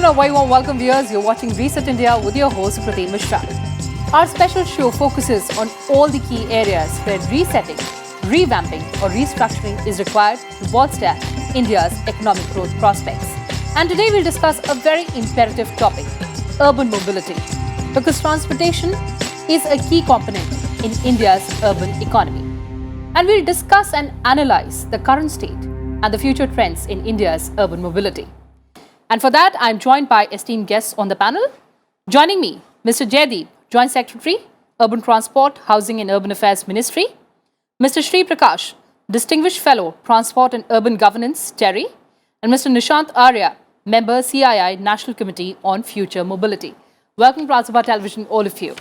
And a very warm welcome, viewers. You're watching Reset India with your host, Prateem Mishra. Our special show focuses on all the key areas where resetting, revamping or restructuring is required to bolster India's economic growth prospects. And today we'll discuss a very imperative topic, urban mobility, because transportation is a key component in India's urban economy. And we'll discuss and analyze the current state and the future trends in India's urban mobility. And for that, I'm joined by esteemed guests on the panel. Joining me, Mr. Jaideep, Joint Secretary, Urban Transport, Housing and Urban Affairs Ministry. Mr. Sri Prakash, Distinguished Fellow, Transport and Urban Governance, TERI. And Mr. Nishant Arya, Member, CII, National Committee on Future Mobility. Welcome to Rajya Sabha Television, all of you.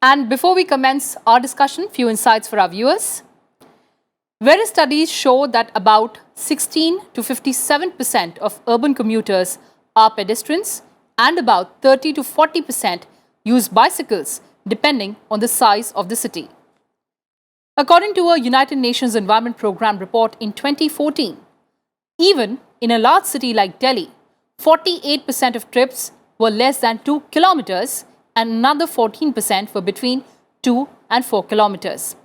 And before we commence our discussion, few insights for our viewers. Various studies show that about 16 to 57% of urban commuters are pedestrians and about 30 to 40% use bicycles, depending on the size of the city. According to a United Nations Environment Programme report in 2014, even in a large city like Delhi, 48% of trips were less than 2 kilometers and another 14% were between 2 and 4 kilometers.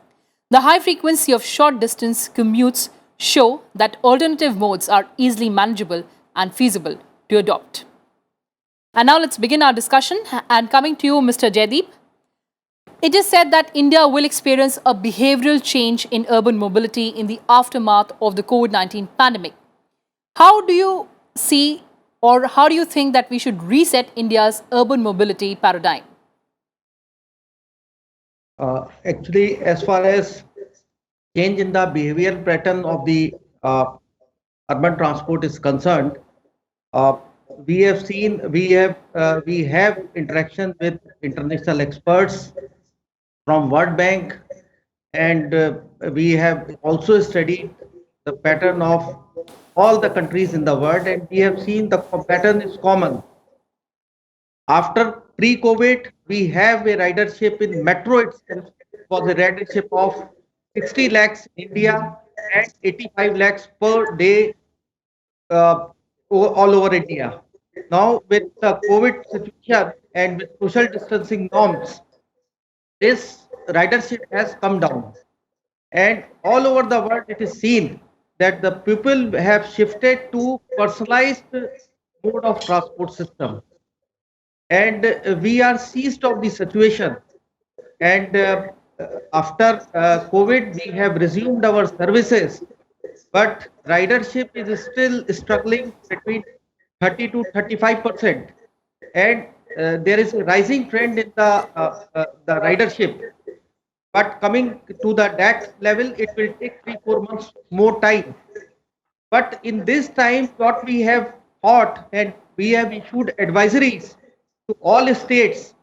The high frequency of short distance commutes show that alternative modes are easily manageable and feasible to adopt. And now let's begin our discussion. And coming to you, Mr. Jaideep, it is said that India will experience a behavioral change in urban mobility in the aftermath of the COVID-19 pandemic. How do you see or how do you think that we should reset India's urban mobility paradigm? Actually, as far as change in the behavioral pattern of the urban transport is concerned, we have interaction with international experts from World Bank, and we have also studied the pattern of all the countries in the world, and we have seen the pattern is common. After pre-COVID, we have a ridership in metro itself was a ridership of 60 lakhs in India and 85 lakhs per day all over India. Now, with the COVID situation and with social distancing norms, this ridership has come down. And all over the world, it is seen that the people have shifted to personalized mode of transport system. And we are seized of the situation. And after COVID, we have resumed our services, but ridership is still struggling between 30 to 35%. And there is a rising trend in the ridership. But coming to that level, it will take 3-4 months more time. But in this time, what we have thought and we have issued advisories to all states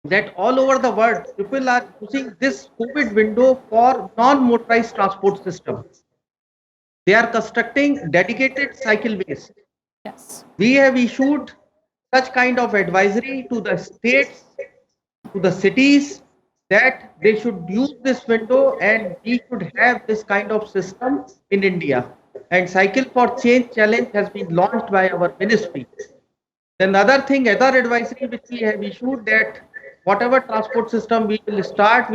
that all over the world, people are using this COVID window for non-motorized transport system. They are constructing dedicated cycleways. Yes. We have issued such kind of advisory to the states, to the cities, that they should use this window and we should have this kind of system in India. And Cycle for Change challenge has been launched by our ministry. Then other advisory which we have issued, that whatever transport system we will start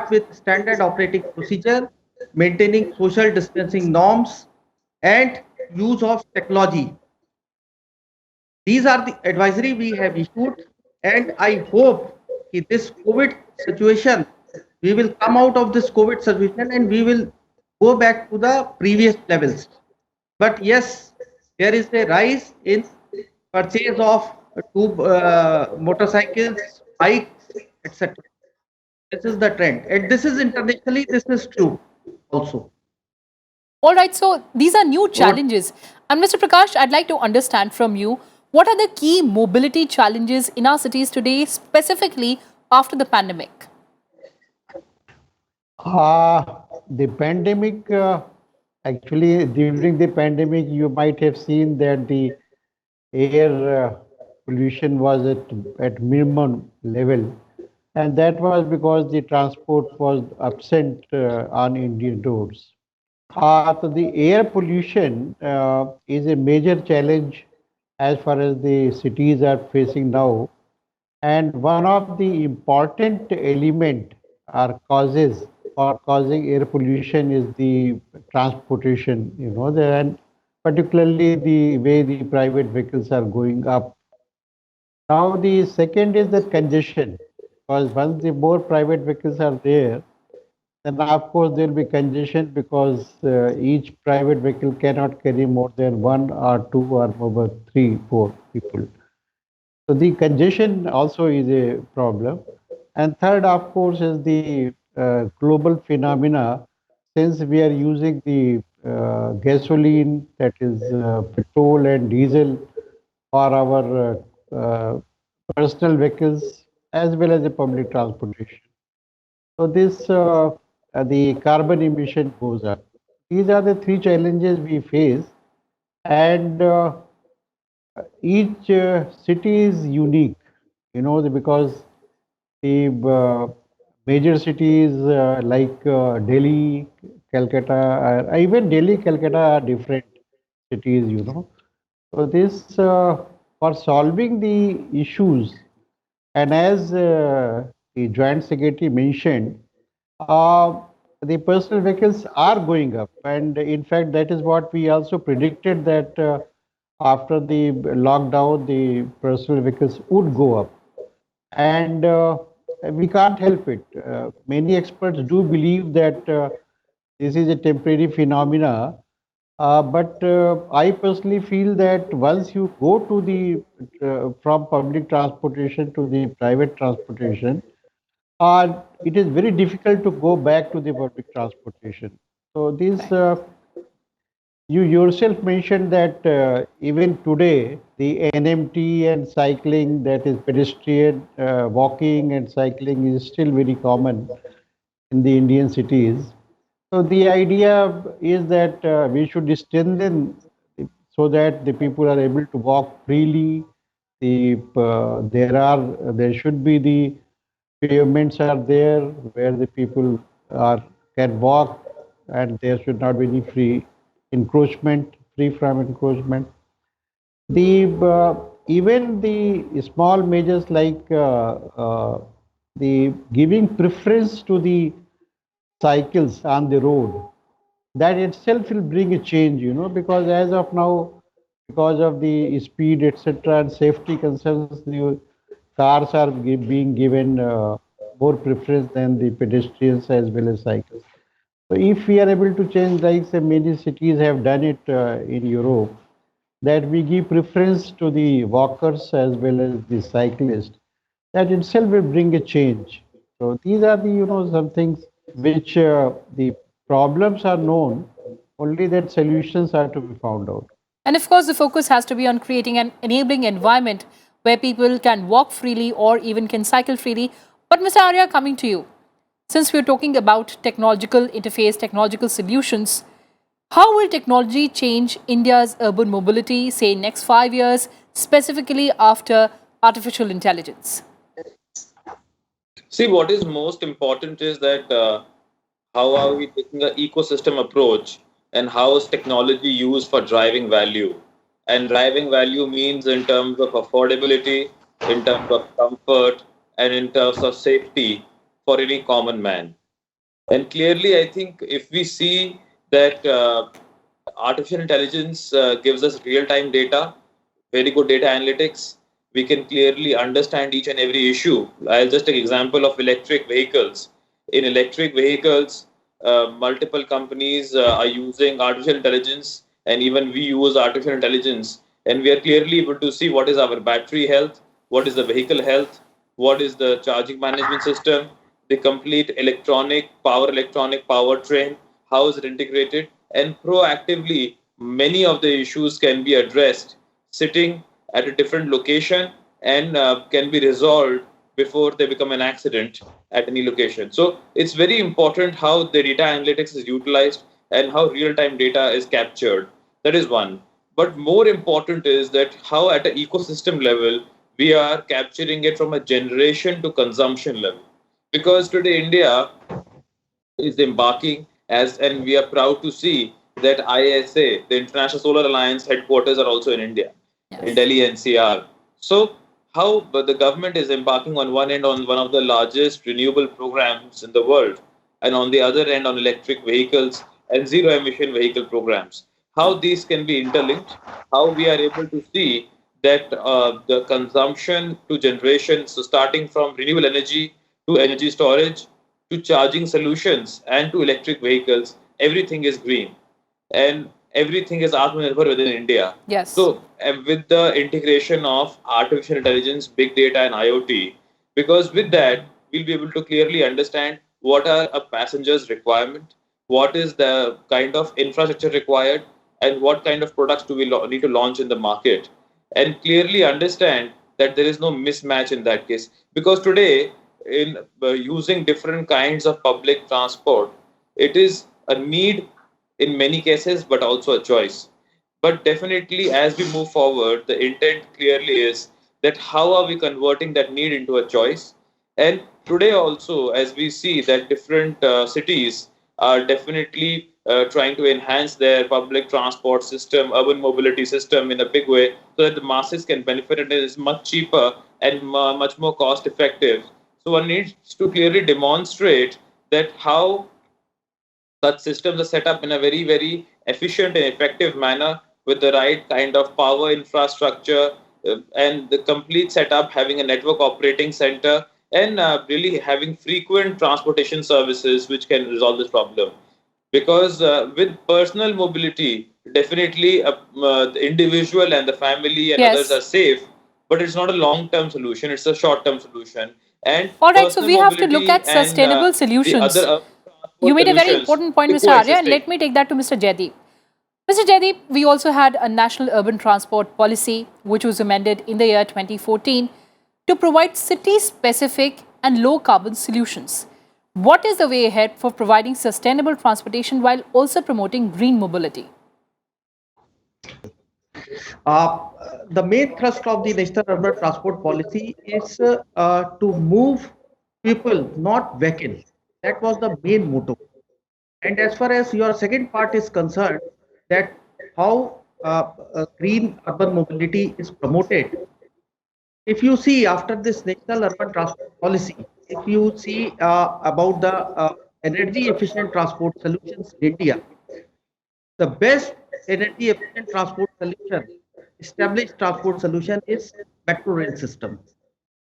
with standard operating procedure, maintaining social distancing norms and use of technology. These are the advisory we have issued, and I hope in this COVID situation, we will come out of this COVID situation and we will go back to the previous levels. But yes, there is a rise in purchase of motorcycles, bikes, etc. This is the trend, and this is internationally, this is true also. All right, so these are new challenges. And Mr. Prakash, I'd like to understand from you, what are the key mobility challenges in our cities today, specifically after the pandemic? The pandemic, actually, during the pandemic, you might have seen that the air pollution was at minimum level. And that was because the transport was absent on Indian roads. So the air pollution is a major challenge as far as the cities are facing now. And one of the important element or causes for causing air pollution is the transportation, and particularly the way the private vehicles are going up. Now the second is the congestion, because once the more private vehicles are there, then of course there will be congestion because each private vehicle cannot carry more than one or two or over three, four people. So the congestion also is a problem. And third, of course, is the global phenomena. Since we are using the gasoline, that is petrol and diesel, for our personal vehicles as well as the public transportation. So this the carbon emission goes up. These are the three challenges we face, and each city is unique, because the major cities like Delhi, Calcutta, even Delhi, Calcutta are different cities, So this for solving the issues, and as the Joint Secretary mentioned, uh, the personal vehicles are going up, and in fact, that is what we also predicted that after the lockdown, the personal vehicles would go up, and we can't help it. Many experts do believe that this is a temporary phenomena, but I personally feel that once you go to the from public transportation to the private transportation, it is very difficult to go back to the public transportation. So this you yourself mentioned that even today the NMT and cycling, that is pedestrian walking and cycling, is still very common in the Indian cities. So the idea is that we should strengthen so that the people are able to walk freely. There should be the pavements are there where the people are can walk, and there should not be any free from encroachment. The even the small measures like the giving preference to the cycles on the road, that itself will bring a change, because as of now, because of the speed, etc., and safety concerns, the cars are being given more preference than the pedestrians as well as cycles. So if we are able to change, like say many cities have done it in Europe, that we give preference to the walkers as well as the cyclists, that itself will bring a change. So these are the some things which the problems are known, only that solutions are to be found out. And of course, the focus has to be on creating an enabling environment where people can walk freely or even can cycle freely. But Mr. Arya, coming to you, since we're talking about technological interface, technological solutions, how will technology change India's urban mobility, say, next 5 years, specifically after artificial intelligence? See, what is most important is that how are we taking an ecosystem approach, and how is technology used for driving value? And driving value means in terms of affordability, in terms of comfort, and in terms of safety for any common man. And clearly, I think if we see that artificial intelligence gives us real time data, very good data analytics, we can clearly understand each and every issue. I'll just take example of electric vehicles. In electric vehicles, multiple companies are using artificial intelligence, and even we use artificial intelligence, and we are clearly able to see what is our battery health, what is the vehicle health, what is the charging management system, the complete electronic powertrain, how is it integrated, and proactively many of the issues can be addressed sitting at a different location, and can be resolved before they become an accident at any location. So it's very important how the data analytics is utilized and how real-time data is captured. That is one. But more important is that how at an ecosystem level we are capturing it from a generation to consumption level. Because today India is embarking and we are proud to see that ISA, the International Solar Alliance headquarters, are also in India, in Delhi NCR. So how the government is embarking on one end on one of the largest renewable programs in the world, and on the other end on electric vehicles and zero emission vehicle programs. How these can be interlinked, how we are able to see that the consumption to generation, so starting from renewable energy to energy storage to charging solutions and to electric vehicles, everything is green and everything is Atmanirbhar within India. Yes. So, with the integration of artificial intelligence, big data, and IoT, because with that, we'll be able to clearly understand what are a passenger's requirement, what is the kind of infrastructure required, and what kind of products do we need to launch in the market, and clearly understand that there is no mismatch in that case. Because today, in using different kinds of public transport, it is a need in many cases, but also a choice. But definitely, as we move forward, the intent clearly is that how are we converting that need into a choice? And today, also, as we see that different cities are definitely trying to enhance their public transport system, urban mobility system in a big way, so that the masses can benefit, and it is much cheaper and much more cost effective. So, one needs to clearly demonstrate that how such systems are set up in a very, very efficient and effective manner with the right kind of power infrastructure and the complete setup, having a network operating center and really having frequent transportation services which can resolve this problem. Because with personal mobility, definitely the individual and the family and others Yes. are safe, but it's not a long-term solution, it's a short-term solution. And All right, so personal we have to look mobility at and sustainable the other solutions. You transport made a very solutions important point, be Mr. Arya, and coexisting. let me take that to Mr. Jaideep. Mr. Jaideep, we also had a national urban transport policy which was amended in the year 2014 to provide city-specific and low-carbon solutions. What is the way ahead for providing sustainable transportation while also promoting green mobility? The main thrust of the National Urban Transport Policy is to move people, not vehicle. That was the main motto. And as far as your second part is concerned, that how green urban mobility is promoted. If you see after this National Urban Transport Policy, if you see about the energy efficient transport solutions in India, the best energy efficient transport solution, established transport solution is metro rail system.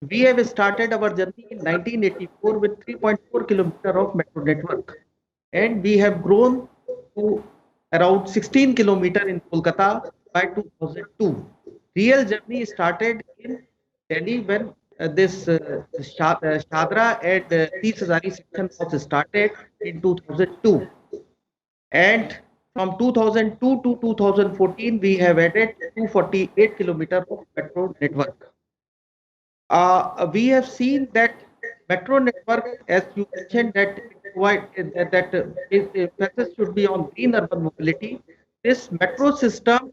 We have started our journey in 1984 with 3.4 kilometer of metro network, and we have grown to around 16 kilometer in Kolkata by 2002. Real journey started in Delhi when this Shadra and Tees Hazari section was started in 2002, and from 2002 to 2014 we have added 248 kilometer of metro network. We have seen that metro network, as you mentioned, that emphasis should be on green urban mobility. This metro system,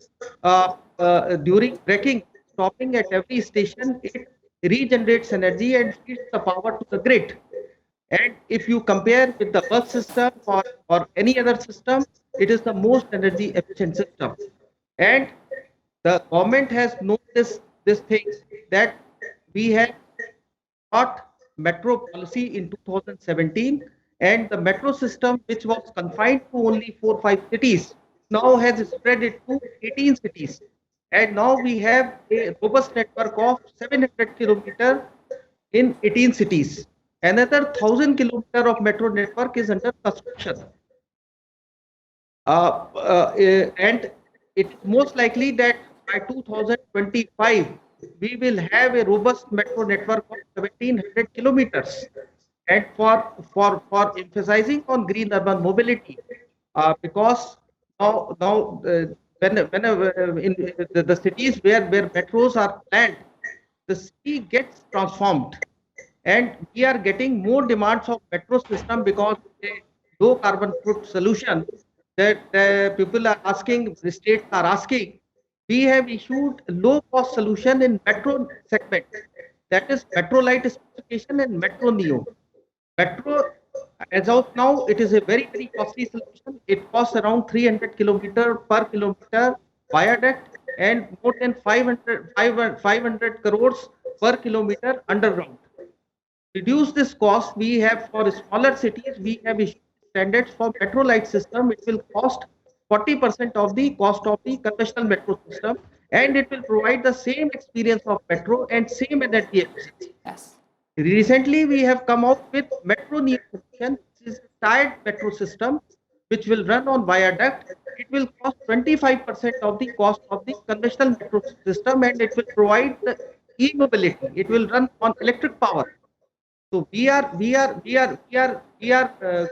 during braking, stopping at every station, it regenerates energy and feeds the power to the grid. And if you compare with the bus system or any other system, it is the most energy efficient system. And the government has noticed this thing, that we have got metro policy in 2017, and the metro system, which was confined to only 4 or 5 cities, now has spread it to 18 cities. And now we have a robust network of 700 kilometers in 18 cities. Another 1,000 kilometers of metro network is under construction. And it is most likely that by 2025, we will have a robust metro network of 1,700 kilometers. And for emphasizing on green urban mobility, because whenever in the cities where metros are planned, the city gets transformed, and we are getting more demands of metro system because a low carbon foot solution that people are asking, the states are asking. We have issued a low cost solution in metro segment, that is metro light specification and metro neo. Metro As of now, it is a very, very costly solution. It costs around 300 kilometer per kilometer viaduct and more than 500 crores per kilometer underground. Reduce this cost, we have for smaller cities, we have issued standards for metro light system. It will cost 40% of the cost of the conventional metro system, and it will provide the same experience of metro and same energy efficiency. Yes. Recently, we have come out with Metro Neo solution, which is a tied metro system, which will run on viaduct. It will cost 25% of the cost of the conventional metro system, and it will provide the e-mobility. It will run on electric power. So we are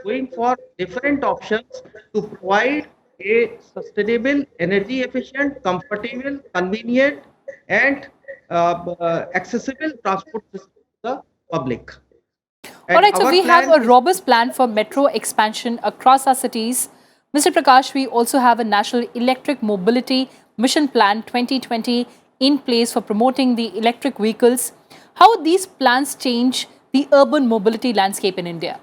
going for different options to provide a sustainable, energy efficient, comfortable, convenient, and accessible transport system to the public. All And right, so our we have plan a is robust plan for metro expansion across our cities. Mr. Prakash, we also have a National Electric Mobility Mission Plan 2020 in place for promoting the electric vehicles. How would these plans change the urban mobility landscape in India?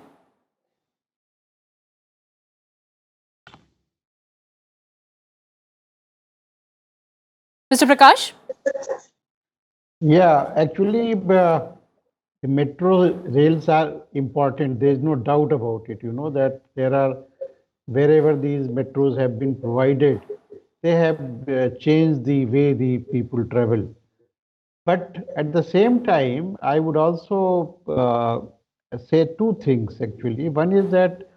Mr. Prakash? Yeah, actually, the metro rails are important. There is no doubt about it. You know that there are, wherever these metros have been provided, they have changed the way the people travel. But at the same time, I would also say two things actually. One is that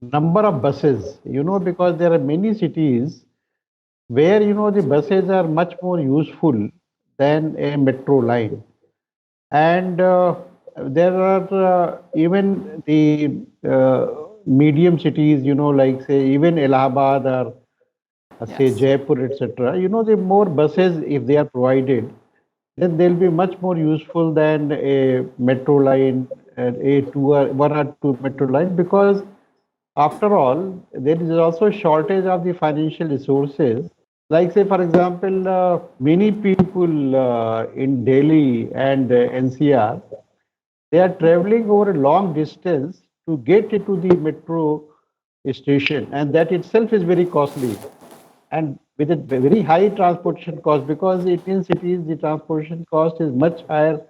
number of buses, because there are many cities where, the buses are much more useful than a metro line. And there are even the medium cities, like say even Allahabad or say Yes. Jaipur, etc. The more buses, if they are provided, then they'll be much more useful than a metro line, a two or one or two metro lines, because after all, there is also shortage of the financial resources. Like say, for example, many people in Delhi and NCR, they are traveling over a long distance to get into the metro station, and that itself is very costly. And with a very high transportation cost, because in Indian cities the transportation cost is much higher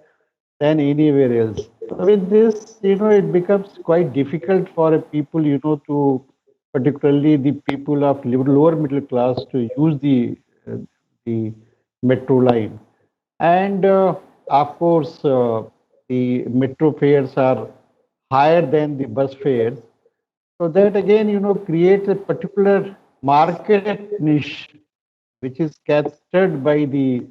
than anywhere else. So with this, it becomes quite difficult for a people, to particularly the people of lower middle class to use the metro line. And of course, the metro fares are higher than the bus fares. So that again, creates a particular market niche which is captured by the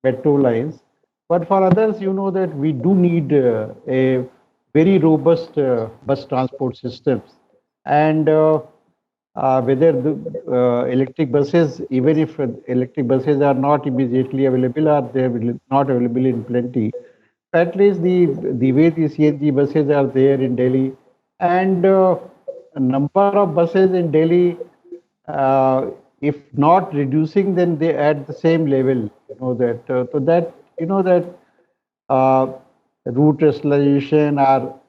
metro lines. But for others, that we do need a very robust bus transport systems. And whether the electric buses, even if electric buses are not immediately available or they are not available in plenty, at least the way the CNG buses are there in Delhi, and a number of buses in Delhi, if not reducing, then they at the same level. That uh, route rationalization or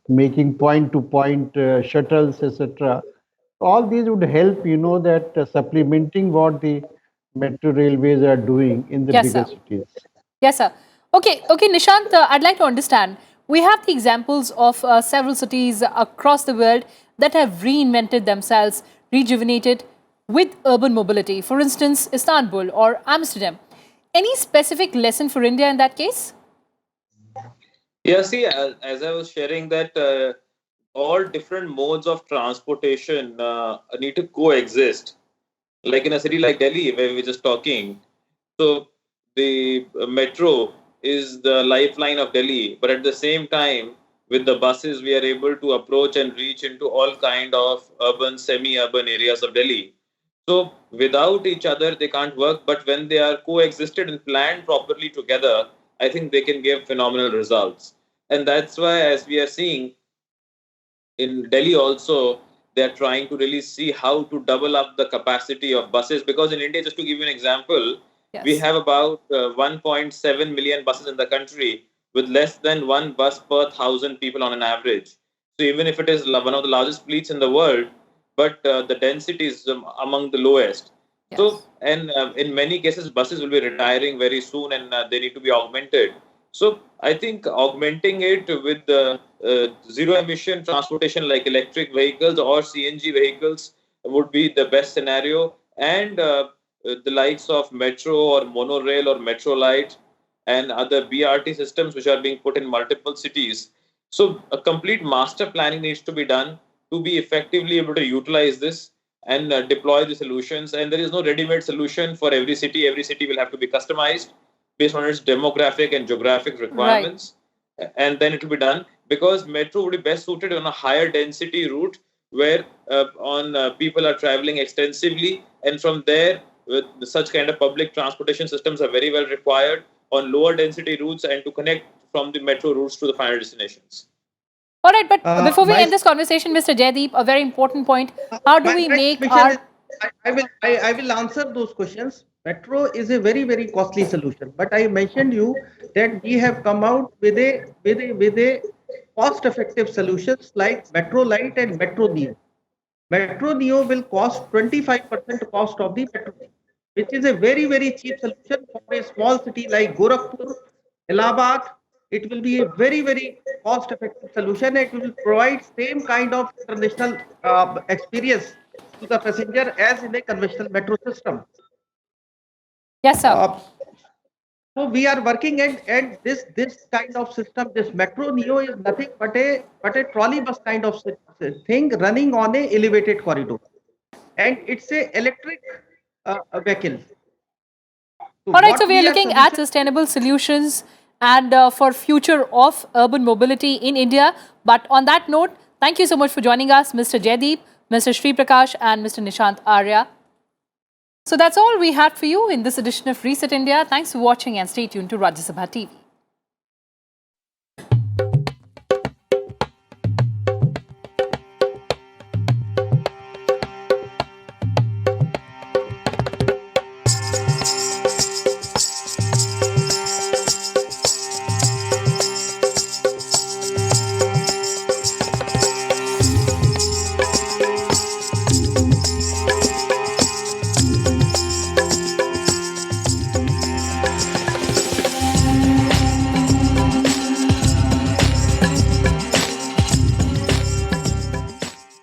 making point-to-point shuttles, etc. All these would help, that supplementing what the metro railways are doing in the Yes, bigger sir. cities. Yes, sir. Okay, Nishant, I'd like to understand. We have the examples of several cities across the world that have reinvented themselves, rejuvenated with urban mobility. For instance, Istanbul or Amsterdam. Any specific lesson for India in that case? Yeah, see, as I was sharing that all different modes of transportation need to coexist. Like in a city like Delhi, where we were just talking, so the metro is the lifeline of Delhi, but at the same time, with the buses, we are able to approach and reach into all kind of urban, semi-urban areas of Delhi. So without each other, they can't work. But when they are coexisted and planned properly together, I think they can give phenomenal results. And that's why, as we are seeing in Delhi also, they are trying to really see how to double up the capacity of buses. Because in India, just to give you an example, we Yes. have about 1.7 million buses in the country with less than one bus per 1,000 people on an average. So even if it is one of the largest fleets in the world, but the density is among the lowest. So, Yes. and in many cases, buses will be retiring very soon, and they need to be augmented. So, I think augmenting it with the zero emission transportation like electric vehicles or CNG vehicles would be the best scenario. And the likes of metro or monorail or metro light and other BRT systems which are being put in multiple cities. So, a complete master planning needs to be done to be effectively able to utilize this and deploy the solutions. And there is no ready-made solution for every city. Every city will have to be customized based on its demographic and geographic Right. requirements, and then it will be done, because metro would be best suited on a higher density route where people are traveling extensively, and from there with such kind of public transportation systems are very well required on lower density routes and to connect from the metro routes to the final destinations. All right, but before we My end this conversation, Mr. Jaideep, a very important point. How do we my make submission our... is, I will answer those questions. Metro is a very costly solution, but I mentioned you that we have come out with a cost effective solutions like Metro Light and Metro Neo. Metro Neo will cost 25% cost of the Metro, which is a very cheap solution for a small city like Gorakhpur, Allahabad. It will be a very cost effective solution. It will provide same kind of international experience to the passenger as in a conventional metro system. Yes, sir. So we are working, and this kind of system, this Metro Neo is nothing but a trolley bus kind of thing running on a elevated corridor, and it's a electric vehicle. So All right, so what we are we are looking at solution sustainable solutions and for future of urban mobility in India. But on that note, thank you so much for joining us, Mr. Jaideep, Mr. Sri Prakash, and Mr. Nishant Arya. So that's all we had for you in this edition of Reset India. Thanks for watching and stay tuned to Rajya Sabha TV.